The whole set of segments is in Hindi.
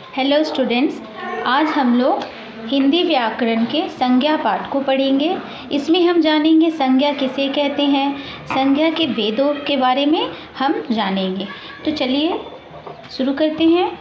हेलो स्टूडेंट्स, आज हम लोग हिंदी व्याकरण के संज्ञा पाठ को पढ़ेंगे। इसमें हम जानेंगे संज्ञा किसे कहते हैं, संज्ञा के भेदों के बारे में हम जानेंगे। तो चलिए शुरू करते हैं।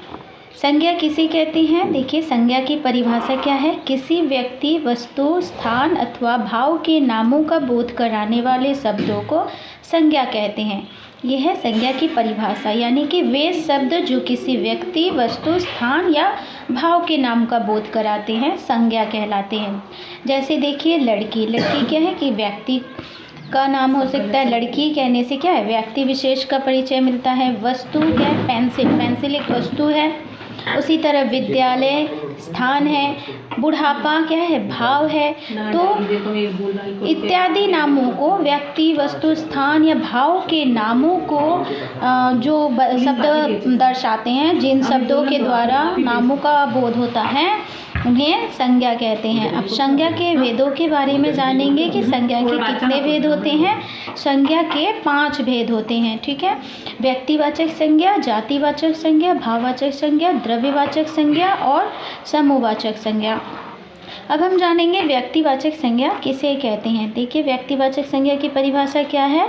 संज्ञा किसे कहते हैं? देखिए, संज्ञा की परिभाषा क्या है? किसी व्यक्ति, वस्तु, स्थान अथवा भाव के नामों का बोध कराने वाले शब्दों को संज्ञा कहते हैं। यह है संज्ञा की परिभाषा, यानी कि वे शब्द जो किसी व्यक्ति, वस्तु, स्थान या भाव के नाम का बोध कराते हैं संज्ञा कहलाते हैं। जैसे देखिए, लड़की क्या है कि व्यक्ति का नाम हो सकता है। लड़की कहने से क्या है, व्यक्ति विशेष का परिचय मिलता है। वस्तु क्या है? पेंसिल एक वस्तु है। उसी तरह विद्यालय स्थान है, बुढ़ापा क्या है, भाव है। तो इत्यादि नामों को, व्यक्ति, वस्तु, स्थान या भाव के नामों को जो शब्द दर्शाते हैं, जिन शब्दों के द्वारा नामों का बोध होता है, उन्हें संज्ञा कहते हैं। अब संज्ञा के भेदों के बारे में जानेंगे कि संज्ञा के कितने भेद होते हैं। संज्ञा के 5 भेद होते हैं, ठीक है। व्यक्तिवाचक संज्ञा, जातिवाचक संज्ञा, भाववाचक संज्ञा, द्रव्यवाचक संज्ञा और समूहवाचक संज्ञा। अब हम जानेंगे व्यक्तिवाचक संज्ञा किसे कहते हैं। देखिए, व्यक्तिवाचक संज्ञा की परिभाषा क्या है?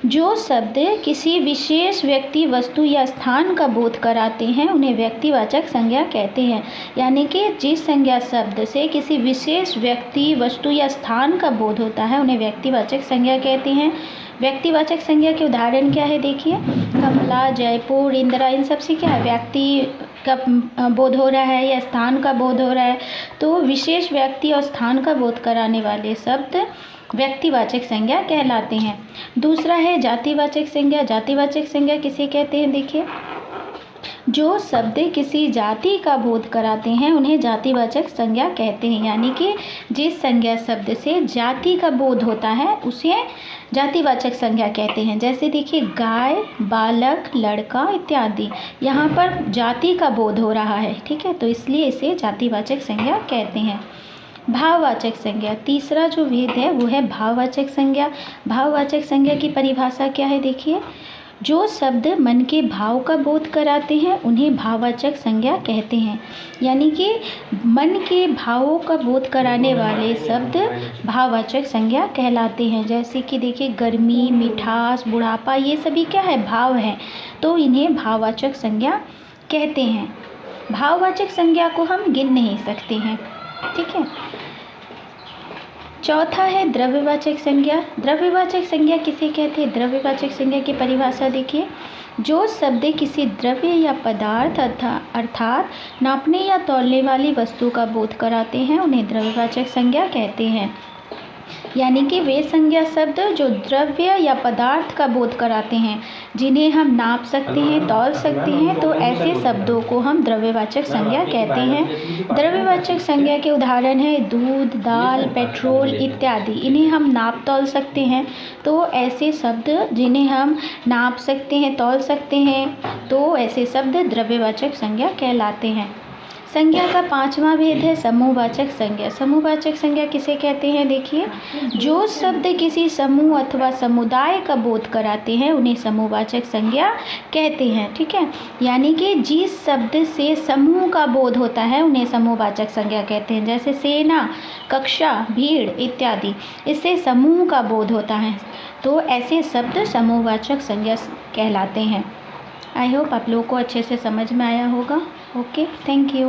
जो शब्द किसी विशेष व्यक्ति, वस्तु या स्थान का बोध कराते हैं उन्हें व्यक्तिवाचक संज्ञा कहते हैं। यानी कि जिस संज्ञा शब्द से किसी विशेष व्यक्ति, वस्तु या स्थान का बोध होता है उन्हें व्यक्तिवाचक संज्ञा कहते हैं। व्यक्तिवाचक संज्ञा के उदाहरण क्या है? देखिए, कमला, जयपुर, इंदिरा, इन सब से क्या है, व्यक्ति का बोध हो रहा है या स्थान का बोध हो रहा है। तो विशेष व्यक्ति और स्थान का बोध कराने वाले शब्द व्यक्तिवाचक संज्ञा कहलाते हैं। दूसरा है जातिवाचक संज्ञा। जातिवाचक संज्ञा किसे कहते हैं? देखिए, जो शब्द किसी जाति का बोध कराते हैं उन्हें जातिवाचक संज्ञा कहते हैं। यानी कि जिस संज्ञा शब्द से जाति का बोध होता है उसे जातिवाचक संज्ञा कहते हैं। जैसे देखिए, गाय, बालक, लड़का इत्यादि, यहाँ पर जाति का बोध हो रहा है, ठीक है, तो इसलिए इसे जातिवाचक संज्ञा कहते हैं। भाववाचक संज्ञा, तीसरा जो भेद है वो है भाववाचक संज्ञा। भाववाचक संज्ञा की परिभाषा क्या है? देखिए, जो शब्द मन के भाव का बोध कराते हैं उन्हें भाववाचक संज्ञा कहते हैं। यानी कि मन के भावों का बोध कराने वाले शब्द भाववाचक संज्ञा कहलाते हैं। जैसे कि देखिए, गर्मी, मिठास, बुढ़ापा, ये सभी क्या है, भाव हैं, तो इन्हें भाववाचक संज्ञा कहते हैं। भाववाचक संज्ञा को हम गिन नहीं सकते हैं, ठीक है। चौथा है द्रव्यवाचक संज्ञा। द्रव्यवाचक संज्ञा किसे कहते हैं? द्रव्यवाचक संज्ञा की परिभाषा देखिए, जो शब्द किसी द्रव्य या पदार्थ अर्थात नापने या तौलने वाली वस्तु का बोध कराते हैं उन्हें द्रव्यवाचक संज्ञा कहते हैं। यानी कि वे संज्ञा शब्द जो द्रव्य या पदार्थ का बोध कराते हैं, जिन्हें हम नाप सकते हैं, तौल सकते हैं, तो ऐसे शब्दों को हम द्रव्यवाचक संज्ञा कहते हैं। द्रव्यवाचक संज्ञा के उदाहरण है दूध, दाल, पेट्रोल इत्यादि। इन्हें हम नाप तौल सकते हैं, तो ऐसे शब्द जिन्हें हम नाप सकते हैं, तौल सकते हैं, तो ऐसे शब्द द्रव्यवाचक संज्ञा कहलाते हैं। संज्ञा का 5वां भेद है समूहवाचक संज्ञा। समूहवाचक संज्ञा किसे कहते हैं? देखिए, जो शब्द किसी समूह अथवा समुदाय का बोध कराते हैं उन्हें समूहवाचक संज्ञा कहते हैं, ठीक है। यानी कि जिस शब्द से समूह का बोध होता है उन्हें समूहवाचक संज्ञा कहते हैं। जैसे सेना, कक्षा, भीड़ इत्यादि, इससे समूह का बोध होता है, तो ऐसे शब्द समूहवाचक संज्ञा कहलाते हैं। आई होप आप लोगों को अच्छे से समझ में आया होगा। Okay, thank you.